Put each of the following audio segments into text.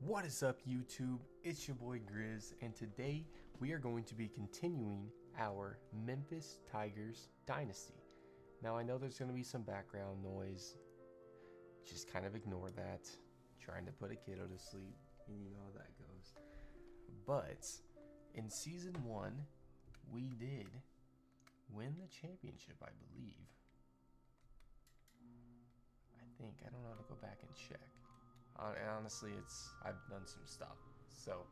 What is up, YouTube? It's your boy Grizz, and today we are going to be continuing our Memphis Tigers Dynasty. Now, I know there's going to be some background noise. Just kind of ignore that. Trying to put a kiddo to sleep, and you know how that goes. But in Season 1, we did win the championship, I believe. I don't know how to go back and check. Honestly, I've done some stuff, so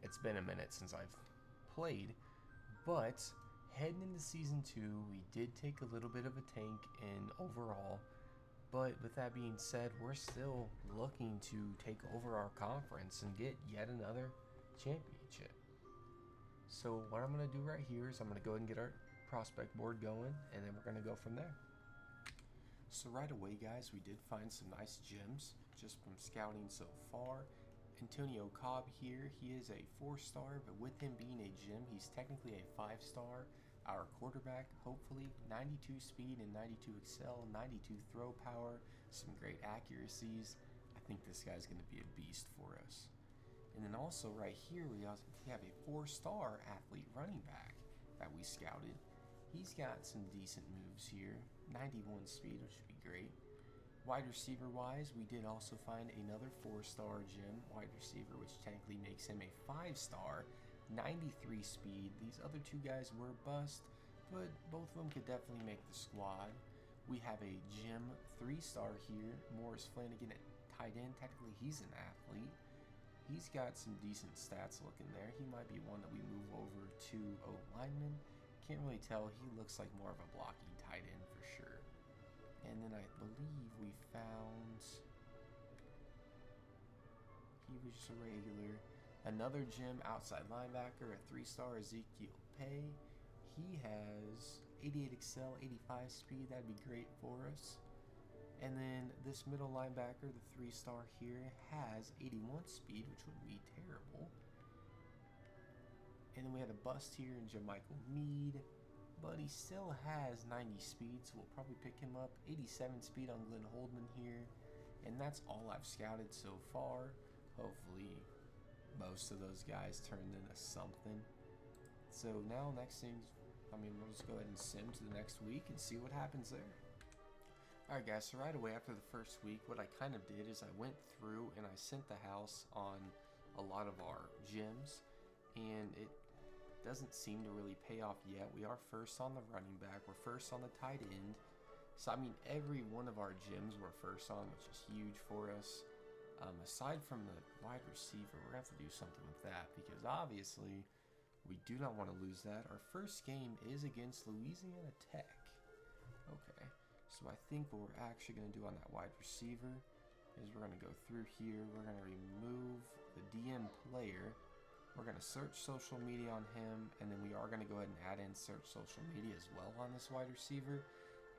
it's been a minute since I've played. But heading into Season 2, we did take a little bit of a tank in overall. But with that being said, we're still looking to take over our conference and get yet another championship. So what I'm going to do right here is I'm going to go ahead and get our prospect board going, and then we're going to go from there. So right away, guys, we did find some nice gems just from scouting so far. Antonio Cobb here, he is a 4-star, but with him being a gem, he's technically a 5-star. Our quarterback, hopefully, 92 speed and 92 excel, 92 throw power, some great accuracies. I think this guy's going to be a beast for us. And then also right here, we have a 4-star athlete running back that we scouted. He's got some decent moves here, 91 speed, which would be great. Wide receiver wise, we did also find another 4-star gem wide receiver, which technically makes him a 5-star, 93 speed. These other two guys were bust, but both of them could definitely make the squad. We have a gem 3-star here, Morris Flanagan at tight end. Technically, he's an athlete. He's got some decent stats looking there. He might be one that we move over to O-lineman. Can't really tell. He looks like more of a blocking tight end for sure. And then I believe we found, he was just a regular. Another gem outside linebacker, a 3-star Ezekiel Pay. He has 88 excel, 85 speed. That'd be great for us. And then this middle linebacker, the 3-star here, has 81 speed, which wouldn't be terrible. And then we had a bust here in Jermichael Mead, but he still has 90 speed, so we'll probably pick him up. 87 speed on Glenn Holdman here, and that's all I've scouted so far. Hopefully most of those guys turned into something. So now next thing, we'll just go ahead and sim to the next week and see what happens there. Alright guys, so right away after the first week, what I kind of did is I went through and I sent the house on a lot of our gyms, and it doesn't seem to really pay off yet. We are first on the running back, we're first on the tight end. So every one of our gyms we're first on, which is huge for us. Aside from the wide receiver, we're gonna have to do something with that, because obviously we do not want to lose that. Our first game is against Louisiana Tech. Okay, so I think what we're actually gonna do on that wide receiver is we're gonna go through here, we're gonna remove the DM player. We're going to search social media on him, and then we are going to go ahead and add in search social media as well on this wide receiver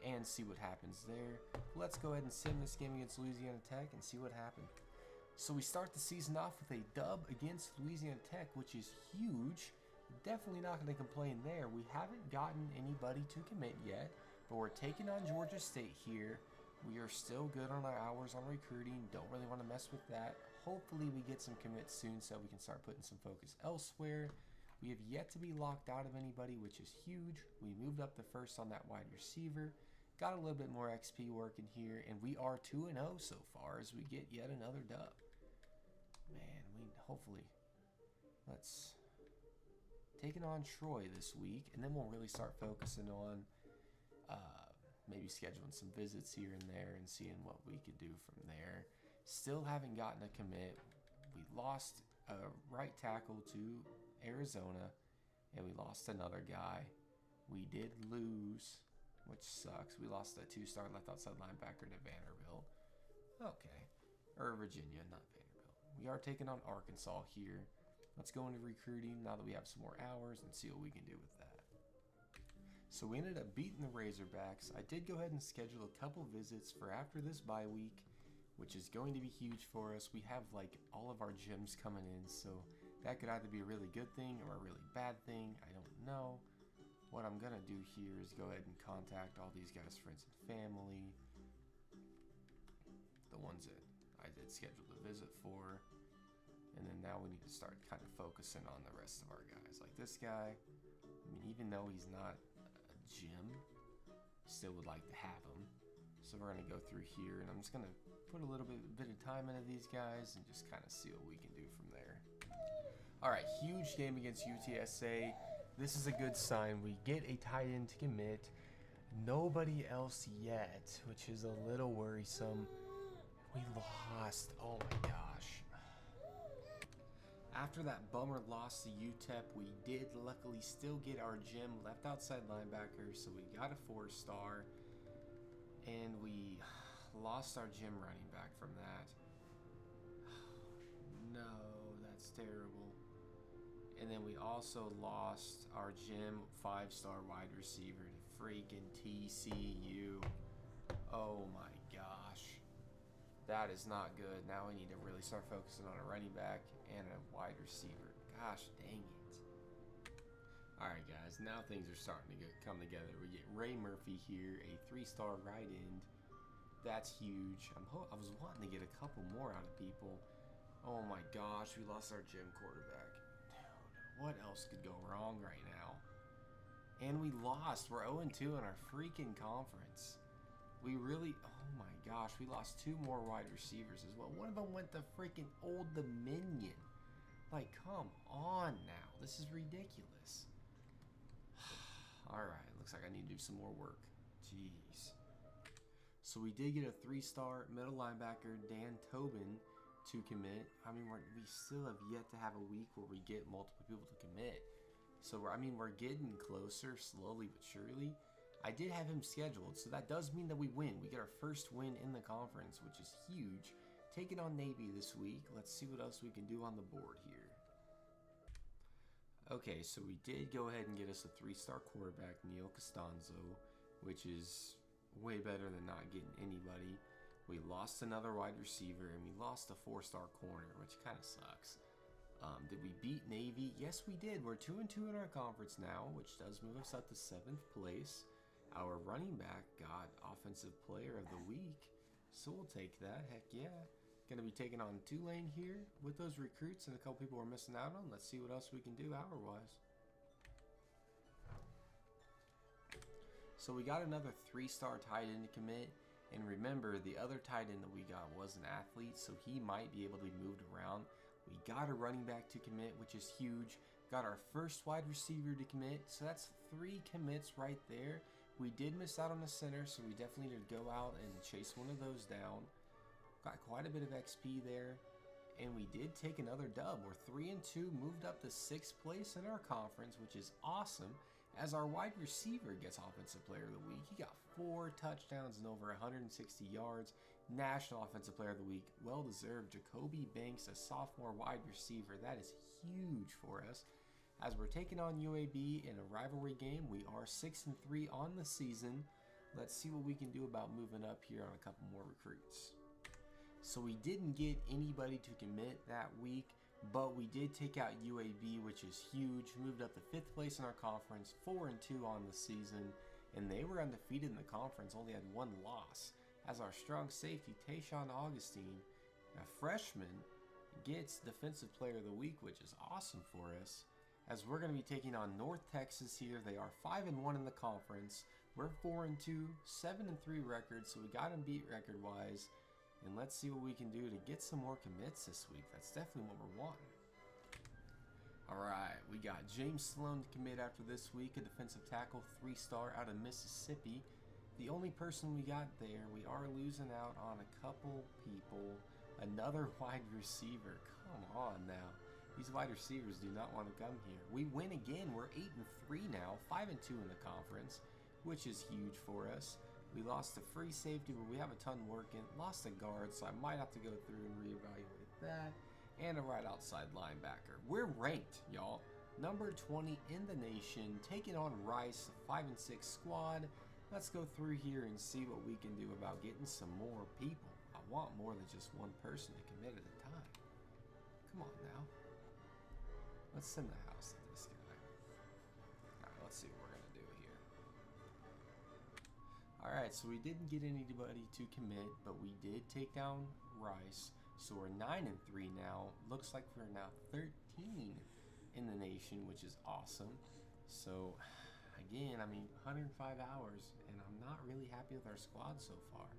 and see what happens there. Let's go ahead and sim this game against Louisiana Tech and see what happened. So we start the season off with a dub against Louisiana Tech, which is huge. Definitely not going to complain there. We haven't gotten anybody to commit yet, but we're taking on Georgia State here. We are still good on our hours on recruiting. Don't really want to mess with that. Hopefully we get some commits soon so we can start putting some focus elsewhere. We have yet to be locked out of anybody, which is huge. We moved up the first on that wide receiver. Got a little bit more XP working here, and we are 2-0 so far as we get yet another dub. Man, let's taking on Troy this week, and then we'll really start focusing on maybe scheduling some visits here and there and seeing what we could do from there. Still haven't gotten a commit. We lost a right tackle to Arizona, and we lost another guy. We did lose, which sucks. We lost a 2-star left outside linebacker to Vanderbilt. Okay. Or Virginia, not Vanderbilt. We are taking on Arkansas here. Let's go into recruiting now that we have some more hours and see what we can do with that. So we ended up beating the Razorbacks. I did go ahead and schedule a couple visits for after this bye week, which is going to be huge for us. We have all of our gyms coming in, so that could either be a really good thing or a really bad thing. I don't know. What I'm gonna do here is go ahead and contact all these guys' friends and family, the ones that I did schedule a visit for. And then now we need to start kind of focusing on the rest of our guys. Like this guy, I mean, even though he's not a gym, still would like to have him. So we're going to go through here, and I'm just going to put a little bit of time into these guys and just kind of see what we can do from there. All right, huge game against UTSA. This is a good sign. We get a tight end to commit. Nobody else yet, which is a little worrisome. We lost. Oh my gosh. After that bummer loss to UTEP, we did luckily still get our gym left outside linebacker, so we got a 4-star. And we lost our gym running back from that. No, that's terrible. And then we also lost our gym 5-star wide receiver to freaking TCU. Oh my gosh. That is not good. Now we need to really start focusing on a running back and a wide receiver. Gosh dang it. Alright guys, now things are starting to come together. We get Ray Murphy here, a 3-star right end. That's huge. I was wanting to get a couple more out of people. Oh my gosh, we lost our gym quarterback. Dude, what else could go wrong right now? And we lost. We're 0-2 in our freaking conference. We really, oh my gosh, we lost 2 more wide receivers as well. One of them went to freaking Old Dominion. Like, come on now. This is ridiculous. Alright, looks like I need to do some more work. Jeez. So we did get a 3-star middle linebacker, Dan Tobin, to commit. I mean, we still have yet to have a week where we get multiple people to commit. So, we're getting closer, slowly but surely. I did have him scheduled, so that does mean that we win. We get our first win in the conference, which is huge. Taking on Navy this week. Let's see what else we can do on the board here. Okay, so we did go ahead and get us a 3-star quarterback, Neil Costanzo, which is way better than not getting anybody. We lost another wide receiver, and we lost a 4-star corner, which kind of sucks. Did we beat Navy? Yes, we did. We're 2-2 in our conference now, which does move us up to 7th place. Our running back got Offensive Player of the Week, so we'll take that. Heck yeah. Going to be taking on Tulane here with those recruits and a couple people we're missing out on. Let's see what else we can do hour-wise. So we got another 3-star tight end to commit. And remember, the other tight end that we got was an athlete, so he might be able to be moved around. We got a running back to commit, which is huge. Got our first wide receiver to commit, so that's 3 commits right there. We did miss out on the center, so we definitely need to go out and chase one of those down. Got quite a bit of XP there, and we did take another dub. We're 3-2, moved up to 6th place in our conference, which is awesome. As our wide receiver gets Offensive Player of the Week, he got 4 touchdowns and over 160 yards. National Offensive Player of the Week, well deserved. Jacoby Banks, a sophomore wide receiver, that is huge for us. As we're taking on UAB in a rivalry game, we are 6-3 on the season. Let's see what we can do about moving up here on a couple more recruits. So we didn't get anybody to commit that week, but we did take out UAB, which is huge. Moved up to 5th place in our conference, 4-2 on the season, and they were undefeated in the conference, only had 1 loss. As our strong safety, Tayshawn Augustine, a freshman, gets Defensive Player of the Week, which is awesome for us. As we're going to be taking on North Texas here. They are 5-1 in the conference. We're 4-2, 7-3 record, so we got them beat record-wise. And let's see what we can do to get some more commits this week. That's definitely what we're wanting. Alright, we got James Sloan to commit after this week, a defensive tackle, 3-star out of Mississippi. The only person we got there, we are losing out on a couple people. Another wide receiver. Come on now. These wide receivers do not want to come here. We win again. We're 8-3 now, 5-2 in the conference, which is huge for us. We lost a free safety, but we have a ton working. Lost a guard, so I might have to go through and reevaluate that. And a right outside linebacker. We're ranked, y'all. Number 20 in the nation, taking on Rice, a 5-6 squad. Let's go through here and see what we can do about getting some more people. I want more than just one person to commit at a time. Come on now. Let's send the house to this guy. Alright, let's see what we're going to do here. Alright, so we didn't get anybody to commit, but we did take down Rice. So we're 9-3 now. Looks like we're now 13 in the nation, which is awesome. So again, I mean, 105 hours, and I'm not really happy with our squad so far.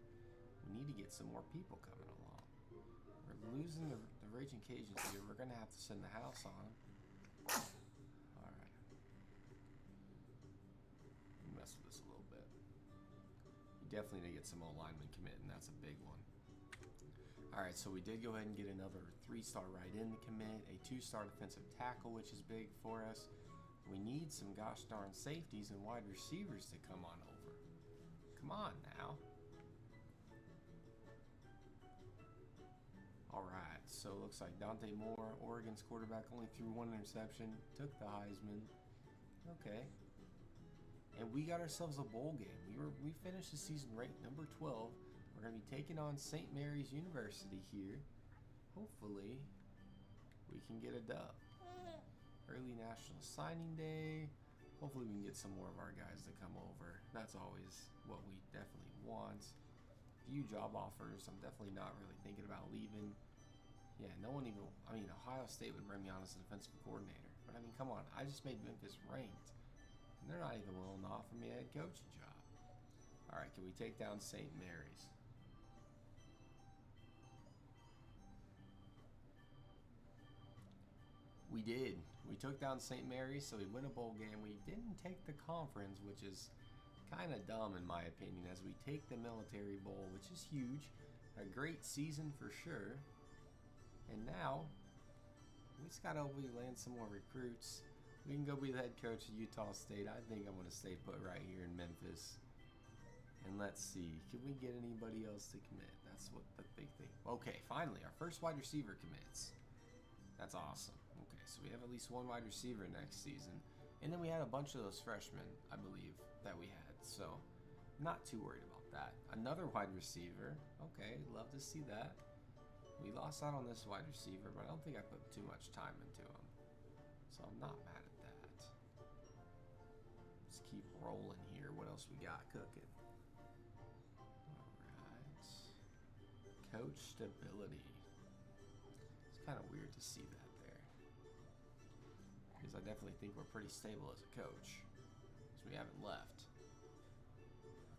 We need to get some more people coming along. We're losing the Raging Cajuns here. We're going to have to send the house on them. Alright. Mess with this a little bit. You definitely need to get some O-linemen committing. That's a big one. Alright, so we did go ahead and get another 3-star right in to commit. A 2-star defensive tackle, which is big for us. We need some gosh darn safeties and wide receivers to come on over. Come on now. Alright, so it looks like Dante Moore, Oregon's quarterback, only threw 1 interception, took the Heisman. Okay. And we got ourselves a bowl game. We finished the season ranked number 12. We're going to be taking on St. Mary's University here. Hopefully, we can get a dub. Early National Signing Day. Hopefully we can get some more of our guys to come over. That's always what we definitely want. Few job offers. I'm definitely not really thinking about leaving. Yeah, no one even, I mean, Ohio State would bring me on as a defensive coordinator. But I mean, come on, I just made Memphis ranked. And they're not even willing to offer me a head coaching job. Alright, can we take down St. Mary's? We did. We took down St. Mary's, so we win a bowl game. We didn't take the conference, which is kind of dumb in my opinion, as we take the Military Bowl, which is huge. A great season for sure. And now, we just got to hopefully land some more recruits. We can go be the head coach of Utah State. I think I'm going to stay put right here in Memphis. And let's see, can we get anybody else to commit? That's what the big thing. Okay, finally, our first wide receiver commits. That's awesome. Okay, so we have at least 1 wide receiver next season. And then we had a bunch of those freshmen, I believe, that we had. So, not too worried about that. Another wide receiver. Okay, love to see that. We lost out on this wide receiver, but I don't think I put too much time into him. So I'm not mad at that. Let's keep rolling here. What else we got cooking? Alright. Coach stability. It's kind of weird to see that there. Because I definitely think we're pretty stable as a coach. Because we haven't left.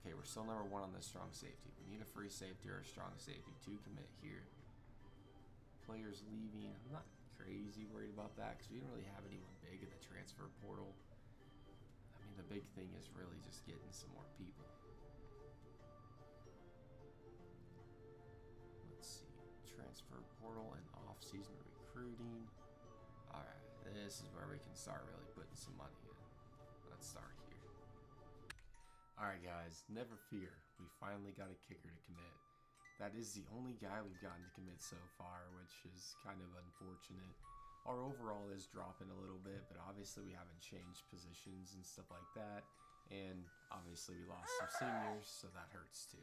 Okay, we're still number 1 on this strong safety. We need a free safety or a strong safety to commit here. Players leaving. I'm not crazy worried about that because we didn't really have anyone big in the transfer portal. I mean, the big thing is really just getting some more people. Let's see. Transfer portal and off-season recruiting. Alright, this is where we can start really putting some money in. Let's start here. Alright guys, never fear. We finally got a kicker to commit. That is the only guy we've gotten to commit so far, which is kind of unfortunate. Our overall is dropping a little bit, but obviously we haven't changed positions and stuff like that. And obviously we lost some seniors, so that hurts too.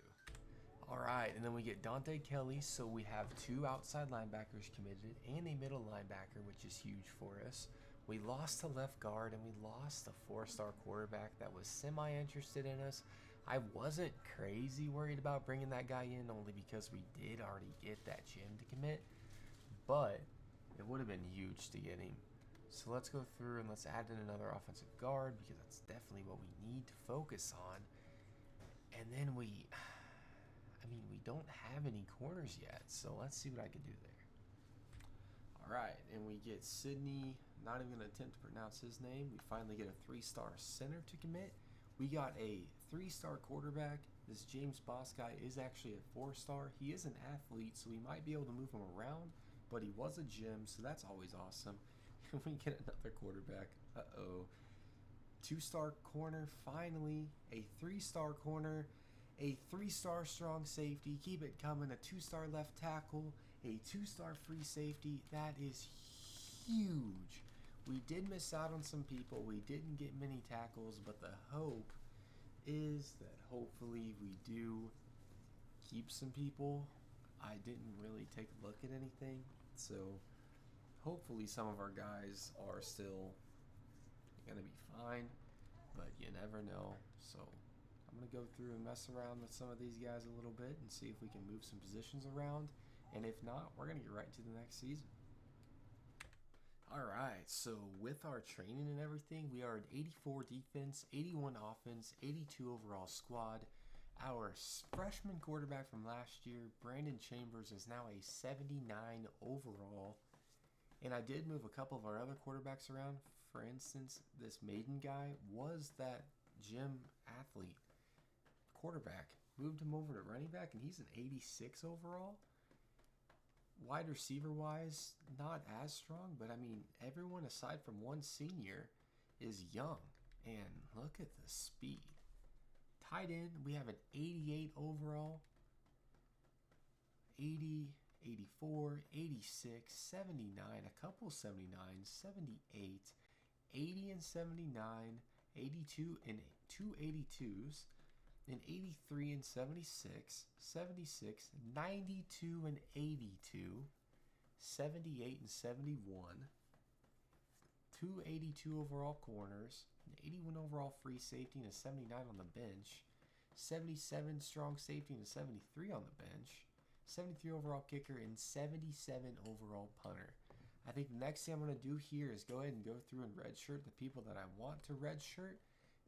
Alright, and then we get Dante Kelly, so we have 2 outside linebackers committed and a middle linebacker, which is huge for us. We lost to left guard and we lost a 4-star quarterback that was semi-interested in us. I wasn't crazy worried about bringing that guy in only because we did already get that gym to commit, but it would have been huge to get him. So let's go through and let's add in another offensive guard because that's definitely what we need to focus on. And then we don't have any corners yet, so let's see what I can do there. Alright, and we get Sydney, not even going to attempt to pronounce his name. We finally get a 3-star center to commit. We got a 3-star quarterback. This James Boss guy is actually a 4-star. He is an athlete, so we might be able to move him around, but he was a gym, so that's always awesome. We get another quarterback. Uh-oh. 2-star corner, finally. A 3-star corner. A 3-star strong safety. Keep it coming. A 2-star left tackle. A 2-star free safety. That is huge. We did miss out on some people. We didn't get many tackles, but the hope is that hopefully we do keep some people. I didn't really take a look at anything, so hopefully some of our guys are still going to be fine, but you never know. So I'm going to go through and mess around with some of these guys a little bit and see if we can move some positions around And if not, we're going to get right into the next season. All right, so with our training and everything, we are an 84 defense, 81 offense, 82 overall squad. Our freshman quarterback from last year, Brandon Chambers, is now a 79 overall. And I did move a couple of our other quarterbacks around. For instance, this Maiden guy was that gym athlete quarterback. Moved him over to running back, and he's an 86 overall. Wide receiver wise, not as strong, but I mean, everyone aside from one senior is young. And look at the speed. Tight end, we have an 88 overall, 80, 84, 86, 79, a couple 79s, 78, 80 and 79, 82 and 2 82s, and 83 and 76, 76, 92 and 82, 78 and 71, 282 overall corners, an 81 overall free safety, and a 79 on the bench, 77 strong safety, and a 73 on the bench, 73 overall kicker, and 77 overall punter. I think the next thing I'm going to do here is go ahead and go through and redshirt the people that I want to redshirt.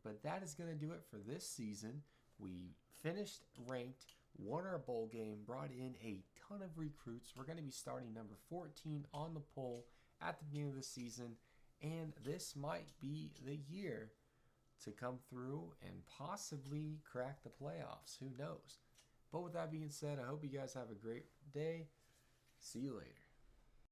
But that is going to do it for this season. We finished ranked, won our bowl game, brought in a ton of recruits. We're going to be starting number 14 on the poll at the beginning of the season. And this might be the year to come through and possibly crack the playoffs. Who knows? But with that being said, I hope you guys have a great day. See you later.